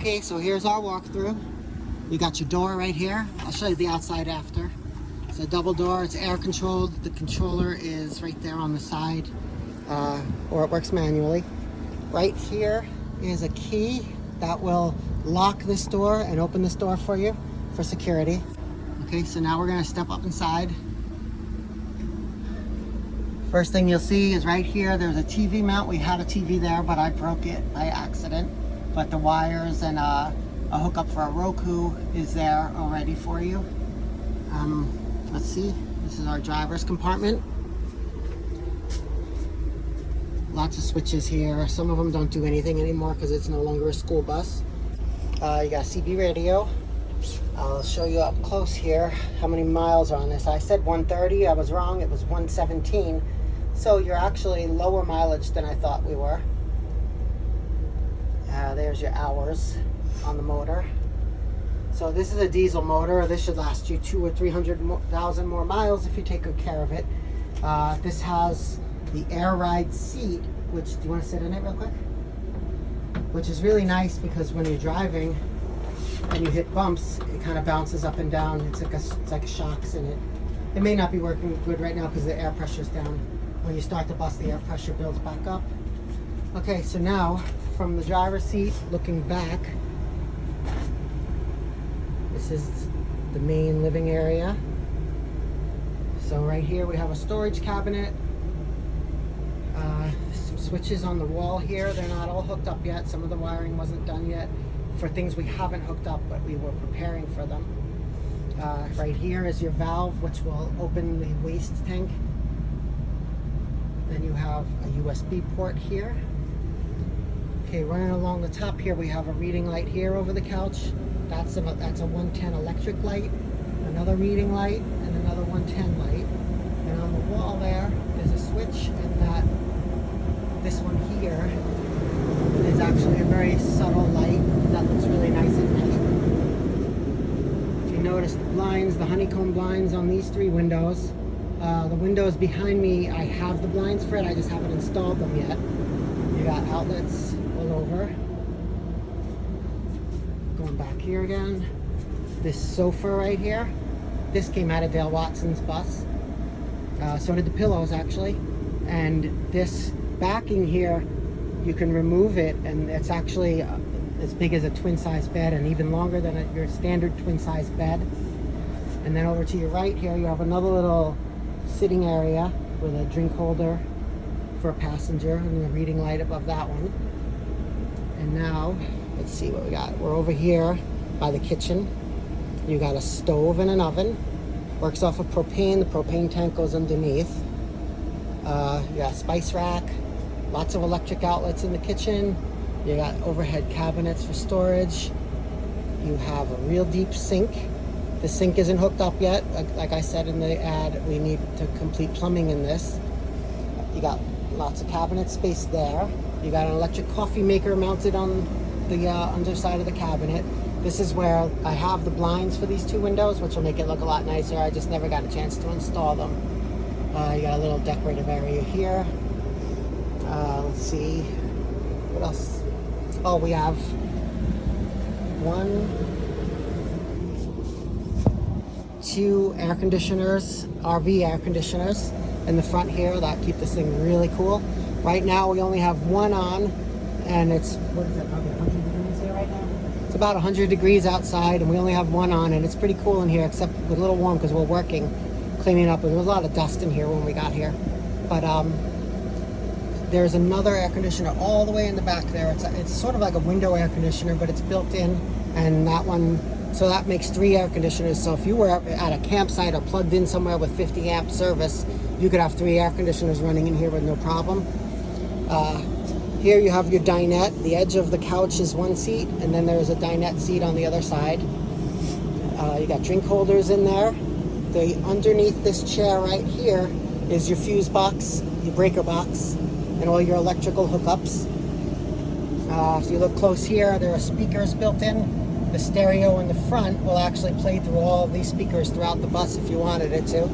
Okay, so here's our walkthrough. You got your door right here. I'll show you the outside after. It's a double door, it's air controlled. The controller is right there on the side, or it works manually. Right here is a key that will lock this door and open this door for you for security. Okay, so now we're gonna step up inside. First thing you'll see is right here, there's a TV mount. We had a TV there, but I broke it by accident. But the wires and a hookup for a Roku is there already for you. Let's see, this is our driver's compartment. Lots of switches here. Some of them don't do anything anymore because it's no longer a school bus. You got a CB radio. I'll show you up close here how many miles are on this. I said 130, I was wrong, it was 117. So you're actually lower mileage than I thought we were. There's your hours on the motor. So this is a diesel motor. This should last you 200,000 or 300,000 more miles if you take good care of it. This has the air ride seat, which, do you want to sit in it real quick? Which is really nice because when you're driving and you hit bumps, it kind of bounces up and down. It's like a shocks in it. It may not be working good right now because the air pressure's down. When you start the bus, the air pressure builds back up. Okay, so now from the driver's seat, looking back, this is the main living area. So right here we have a storage cabinet. Some switches on the wall here. They're not all hooked up yet. Some of the wiring wasn't done yet for things we haven't hooked up, but we were preparing for them. Right here is your valve, which will open the waste tank. Then you have a USB port here. Okay, running along the top here, we have a reading light here over the couch. That's a 110 electric light, another reading light, and another 110 light. And on the wall there's a switch, and this one here is actually a very subtle light that looks really nice at night. If you notice the blinds, the honeycomb blinds on these 3 windows. The windows behind me, I have the blinds for it, I just haven't installed them yet. You got outlets all over. Going back here again. This sofa right here, this came out of Dale Watson's bus. So did the pillows actually. And this backing here, you can remove it, and it's actually as big as a twin size bed and even longer than your standard twin size bed. And then over to your right here, you have another little sitting area with a drink holder for a passenger and a reading light above that one. And now, let's see what we got. We're over here by the kitchen. You got a stove and an oven. Works off of propane. The propane tank goes underneath. You got a spice rack. Lots of electric outlets in the kitchen. You got overhead cabinets for storage. You have a real deep sink. The sink isn't hooked up yet. Like I said in the ad, we need to complete plumbing in this. You got lots of cabinet space there. You got an electric coffee maker mounted on the underside of the cabinet. This is where I have the blinds for these 2 windows, which will make it look a lot nicer. I just never got a chance to install them. You got a little decorative area here. Let's see, what else? Oh, we have 2 air conditioners, RV air conditioners in the front here that keep this thing really cool. Right now we only have 1 on, and it's, what is it, probably 100 degrees here right now? It's about 100 degrees outside, and we only have 1 on, and it's pretty cool in here, except a little warm because we're working, cleaning up. There was a lot of dust in here when we got here. But there's another air conditioner all the way in the back there. It's sort of like a window air conditioner, but it's built in, and that one, so that makes 3 air conditioners. So if you were at a campsite or plugged in somewhere with 50 amp service, you could have 3 air conditioners running in here with no problem. Here you have your dinette. The edge of the couch is 1 seat, and then there's a dinette seat on the other side. You got drink holders in there. Underneath this chair right here is your fuse box, your breaker box, and all your electrical hookups. If you look close here, there are speakers built in. The stereo in the front will actually play through all of these speakers throughout the bus if you wanted it to.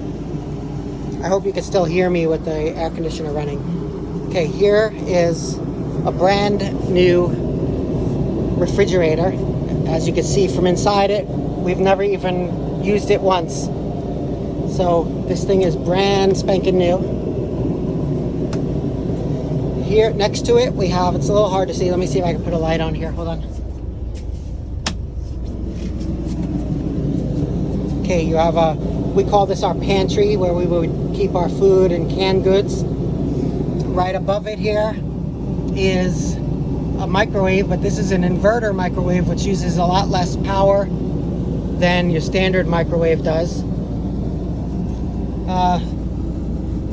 I hope you can still hear me with the air conditioner running. Okay, here is a brand new refrigerator. As you can see from inside it, we've never even used it once. So this thing is brand spanking new. Here next to it we have, it's a little hard to see, let me see if I can put a light on here, hold on. Okay, you have we call this our pantry, where we would keep our food and canned goods. Right above it here is a microwave, but this is an inverter microwave, which uses a lot less power than your standard microwave does.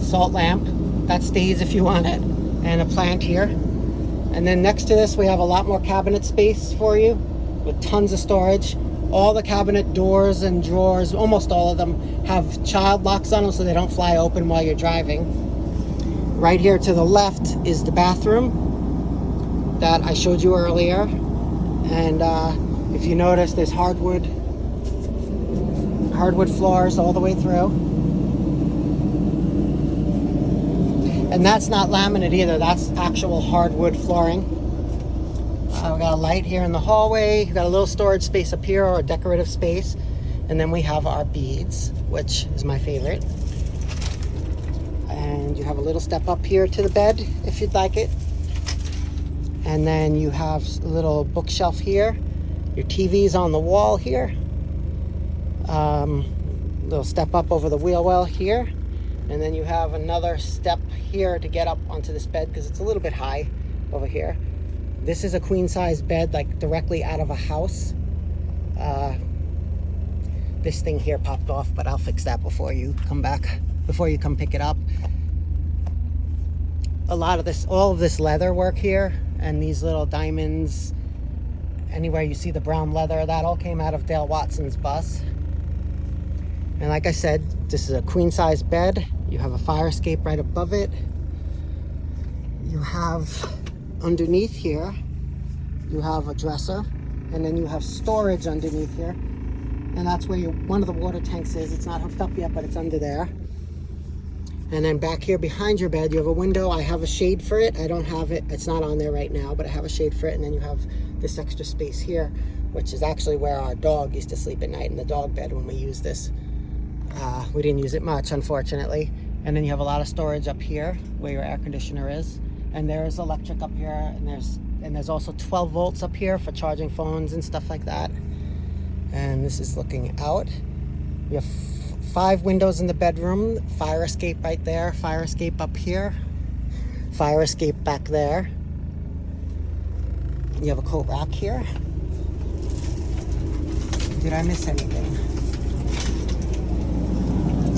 Salt lamp, that stays if you want it, and a plant here. And then next to this we have a lot more cabinet space for you with tons of storage. All the cabinet doors and drawers, almost all of them, have child locks on them so they don't fly open while you're driving. Right here to the left is the bathroom that I showed you earlier. And if you notice, there's hardwood floors all the way through. And that's not laminate either, that's actual hardwood flooring. We got a light here in the hallway. We've got a little storage space up here, or a decorative space. And then we have our beads, which is my favorite. And you have a little step up here to the bed if you'd like it. And then you have a little bookshelf here. Your TV's on the wall here. Little step up over the wheel well here. And then you have another step here to get up onto this bed because it's a little bit high over here. This is a queen size bed, like directly out of a house. This thing here popped off, but I'll fix that before you come pick it up. All of this leather work here, and these little diamonds, anywhere you see the brown leather, that all came out of Dale Watson's bus. And like I said, this is a queen size bed. You have a fire escape right above it. You have underneath here, you have a dresser, and then you have storage underneath here, and that's where one of the water tanks is. It's not hooked up yet, but it's under there. And then back here behind your bed, you have a window. I have a shade for it. I don't have it, it's not on there right now, but I have a shade for it. And then you have this extra space here, which is actually where our dog used to sleep at night, in the dog bed when we used this. We didn't use it much, unfortunately. And then you have a lot of storage up here where your air conditioner is. And there's electric up here, and there's also 12 volts up here for charging phones and stuff like that. And this is looking out. You have 5 windows in the bedroom, fire escape right there, fire escape up here, fire escape back there. You have a coat rack here. Did I miss anything?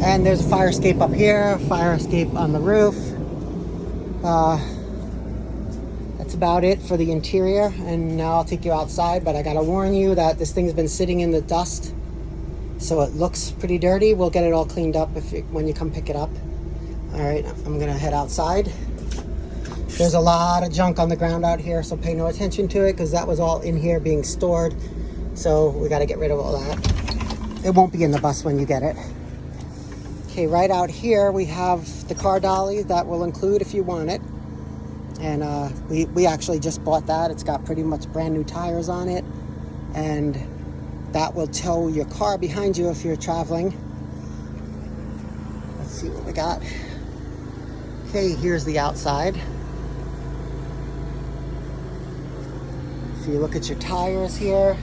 And there's a fire escape up here, fire escape on the roof. That's about it for the interior, and now I'll take you outside, but I gotta warn you that this thing's been sitting in the dust, so it looks pretty dirty. We'll get it all cleaned up when you come pick it up. All right, I'm gonna head outside. There's a lot of junk on the ground out here, so pay no attention to it, because that was all in here being stored, so we gotta get rid of all that. It won't be in the bus when you get it. Okay, right out here we have the car dolly that will include if you want it. And we actually just bought that. It's got pretty much brand new tires on it. And that will tow your car behind you if you're traveling. Let's see what we got. Okay, here's the outside. If you look at your tires here,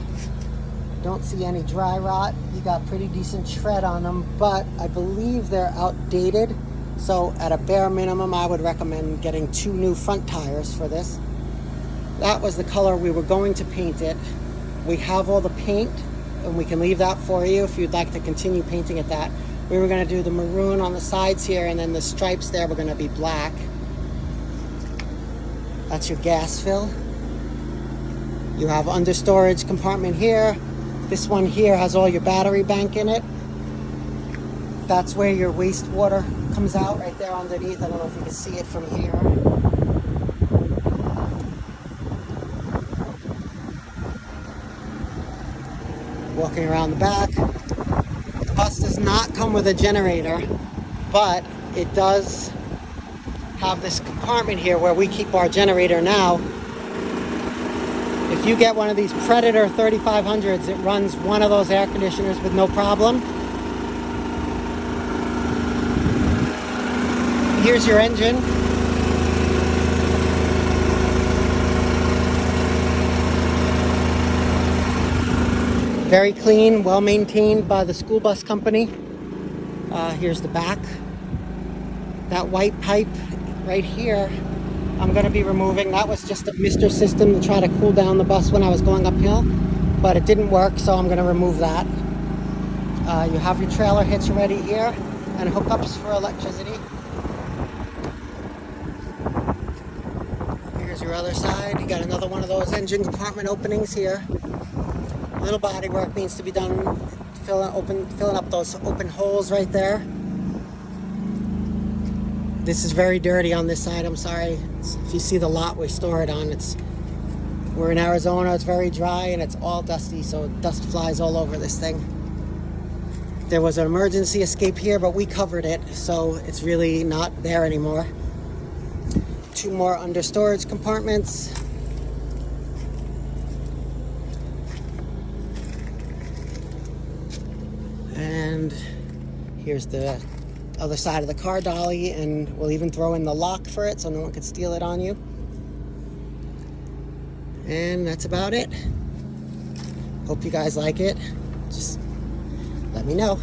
don't see any dry rot. You got pretty decent tread on them, but I believe they're outdated. So at a bare minimum, I would recommend getting 2 new front tires for this. That was the color we were going to paint it. We have all the paint, and we can leave that for you if you'd like to continue painting it that. We were gonna do the maroon on the sides here, and then the stripes there were gonna be black. That's your gas fill. You have under storage compartment here. This one here has all your battery bank in it. That's where your wastewater comes out right there underneath. I don't know if you can see it from here. Walking around the back. The bus does not come with a generator, but it does have this compartment here where we keep our generator now. If If you get one of these Predator 3500s, it runs one of those air conditioners with no problem. Here's your engine. Very clean, well maintained by the school bus company. Here's the back. That white pipe right here, I'm going to be removing. That was just a mister system to try to cool down the bus when I was going uphill, but it didn't work, so I'm going to remove that. You have your trailer hitch ready here and hookups for electricity. Here's your other side. You got another one of those engine compartment openings here. Little body work needs to be done, filling up those open holes right there. This is very dirty on this side. I'm sorry if you see the lot we store it on. We're in Arizona. It's very dry and it's all dusty, so dust flies all over this thing. There was an emergency escape here, but we covered it, so it's really not there anymore. 2 more under storage compartments. And here's the other side of the car dolly, and we'll even throw in the lock for it so no one can steal it on you. And that's about it. Hope you guys like it. Just let me know.